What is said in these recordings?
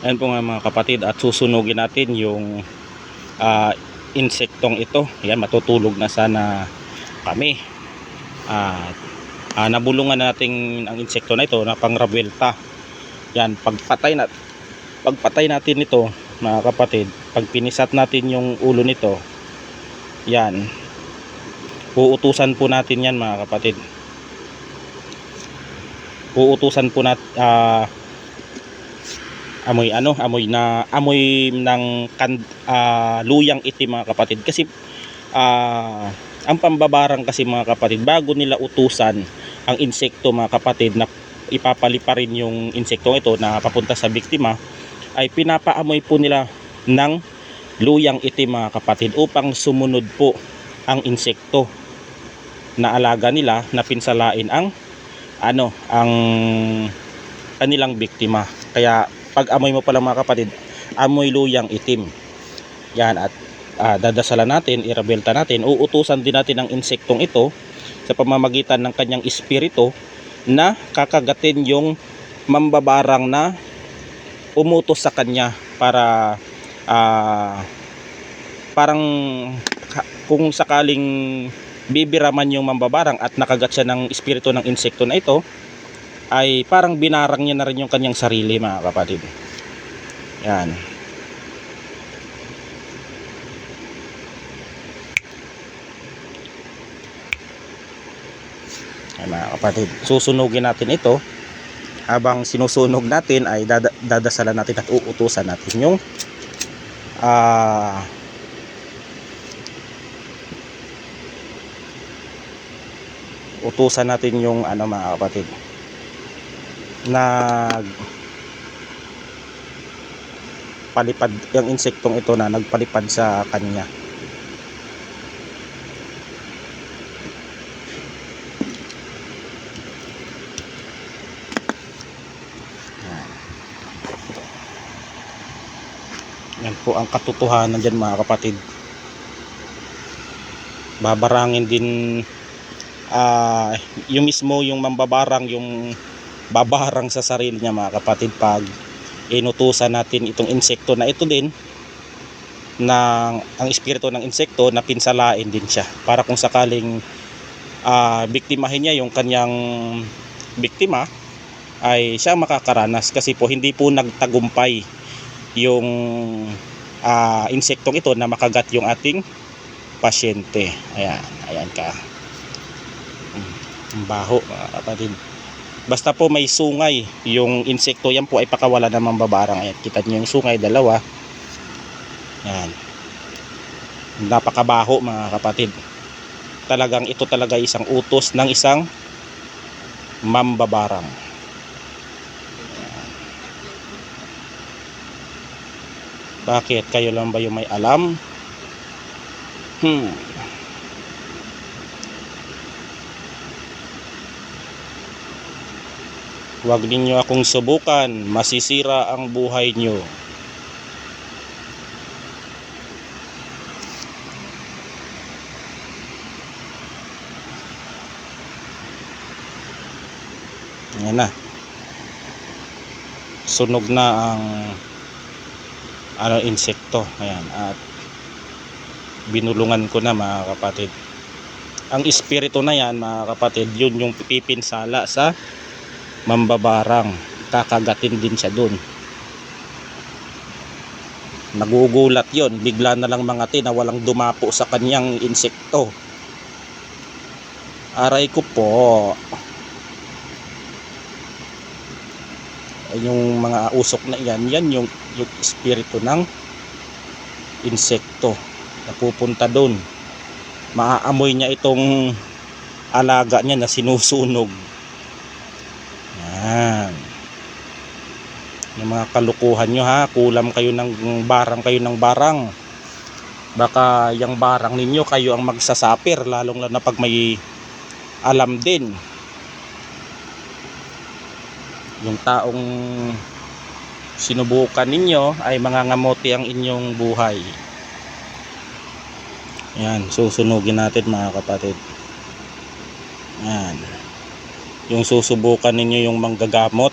Ayan po nga mga kapatid, at susunugin natin yung insektong ito. Ayan, matutulog na sana kami. At nabulungan natin ang insekto na ito na pang-rabelta. Yan, pagpatay natin ito mga kapatid, pag pinisat natin yung ulo nito, yan, uutusan po natin yan mga kapatid. Uutusan po natin amoy ng luyang itim mga kapatid, kasi ang pambabarang kasi mga kapatid, bago nila utusan ang insekto mga kapatid na ipapalipa rin yung insektong ito na papunta sa biktima, ay pinapaamoy po nila ng luyang itim mga kapatid upang sumunod po ang insekto na alaga nila na pinsalain ang kanilang biktima. Kaya pag amoy mo pala mga kapatid, amoy luyang itim. Yan, at dadasalan natin, irabelta natin, uutusan din natin ang insektong ito sa pamamagitan ng kanyang espiritu na kakagatin yung mambabarang na umutos sa kanya para parang kung sakaling bibiraman yung mambabarang at nakagat siya ng espiritu ng insekto na ito, ay parang binarang niya na rin yung kanyang sarili mga kapatid. Yan. Ay mga kapatid, susunugin natin ito. Habang sinusunog natin ay dadasalan natin at uutusan natin yung utusan natin yung mga kapatid, palipad yung insektong ito na nagpalipad sa kanya. Yan po ang katotohanan dyan mga kapatid. Babarangin din yung mismo yung mambabarang, yung babarang sa sarili niya mga kapatid pag inutusan natin itong insekto na ito din ng ang espiritu ng insekto na pinsalain din siya, para kung sakaling biktimahin niya yung kanyang biktima, ay siya makakaranas, kasi po hindi po nagtagumpay yung insektong ito na makagat yung ating pasyente. Ayan ka, ang baho mga kapatid. Basta po may sungay yung insekto, yan po ay pakawala ng mambabarang. Ayan, kita niyo yung sungay, dalawa. Yan, napakabaho mga kapatid. Talagang ito talaga isang utos ng isang mambabarang. Bakit? Kayo lang ba yung may alam? Huwag ninyo akong subukan, masisira ang buhay nyo. Ayan na. Sunog na ang insekto. Ayan, at binulungan ko na mga kapatid. Ang espiritu na yan mga kapatid, yun yung pipinsala sa mambabarang. Kakagatin din siya dun. Nagugulat yon, bigla na lang mga na walang dumapo sa kanyang insekto. Aray ko po. Yung mga usok na yan yung espiritu ng insekto na pupunta doon. Maaamoy niya itong alaga niya na sinusunog. Yan. Yung mga kalukuhan nyo ha, kulam kayo ng barang. Baka yung barang ninyo kayo ang magsasapir, lalong na pag may alam din. Yung taong sinubukan ninyo ay mangangamote ang inyong buhay. Yan, susunugin natin mga kapatid. Yan. Yung susubukan ninyo yung manggagamot,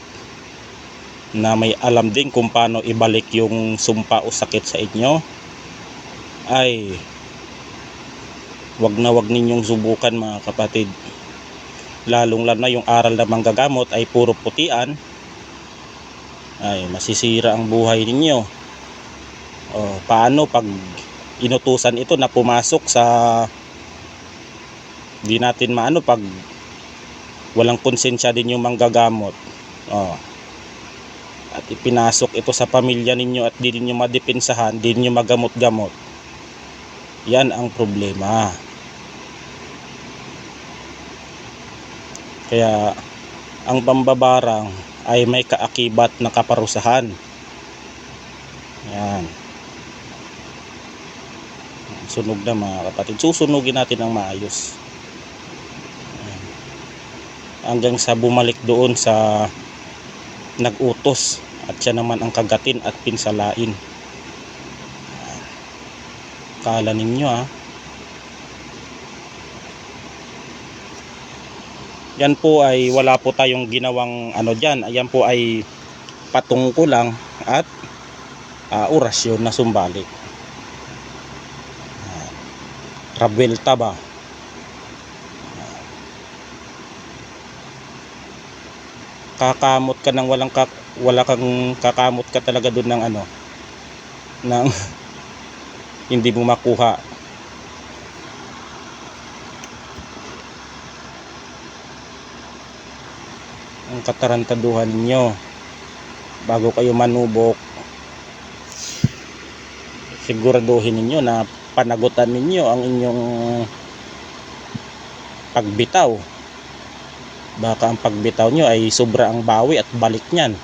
na may alam din kung paano ibalik yung sumpa o sakit sa inyo, ay wag ninyong subukan mga kapatid. Lalong lalo na yung aral na manggagamot ay puro putian, ay masisira ang buhay ninyo. Paano pag inutusan ito na pumasok sa di natin maano, pag walang konsensya din yung manggagamot, at ipinasok ito sa pamilya ninyo at di ninyo madepensahan, di ninyo magamot-gamot, yan ang problema. Kaya ang pambabarang ay may kaakibat na kaparusahan. Yan. Sunog na mga kapatid. Susunugin natin ng maayos. Yan. Hanggang sa bumalik doon sa nag-utos at siya naman ang kagatin at pinsalain. Kala ninyo yan po ay wala po tayong ginawang ano dyan. Ayan po ay patungko lang at orasyon na sumbalik. Rabelta ba? Kakamot ka ng wala kang kakamot ka talaga doon ng ano, ng hindi mo makuha. Ang katarantaduhan ninyo bago kayo manubok, siguraduhin ninyo na panagutan ninyo ang inyong pagbitaw. Baka ang pagbitaw nyo ay sobra ang bawi at balik nyan.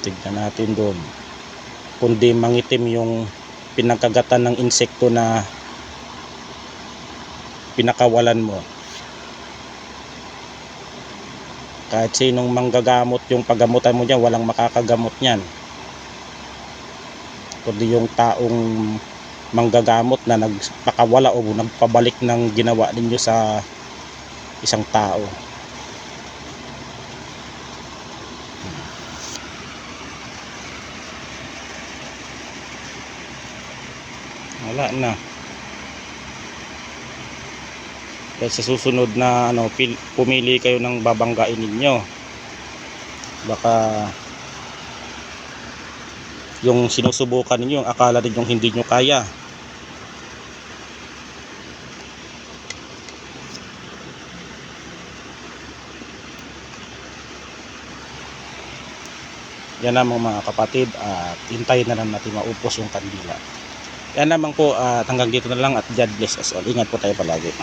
Tignan natin doon. Kundi mangitim yung pinagkagatan ng insekto na pinakawalan mo. Kahit sinong manggagamot yung paggamutan mo dyan, walang makakagamot nyan. Kundi yung taong manggagamot na nagpakawala o nagpabalik ng ginawa ninyo sa isang tao. Wala na. Kaya sa susunod na pumili kayo ng babanggain ninyo. Baka yung sinusubukan ninyo, yung akala ninyong hindi nyo kaya. Yan naman mga kapatid, at hintayin na lang natin maupos yung kandila. Yan naman po, hanggang dito na lang, at God bless us all. Ingat po tayo palagi.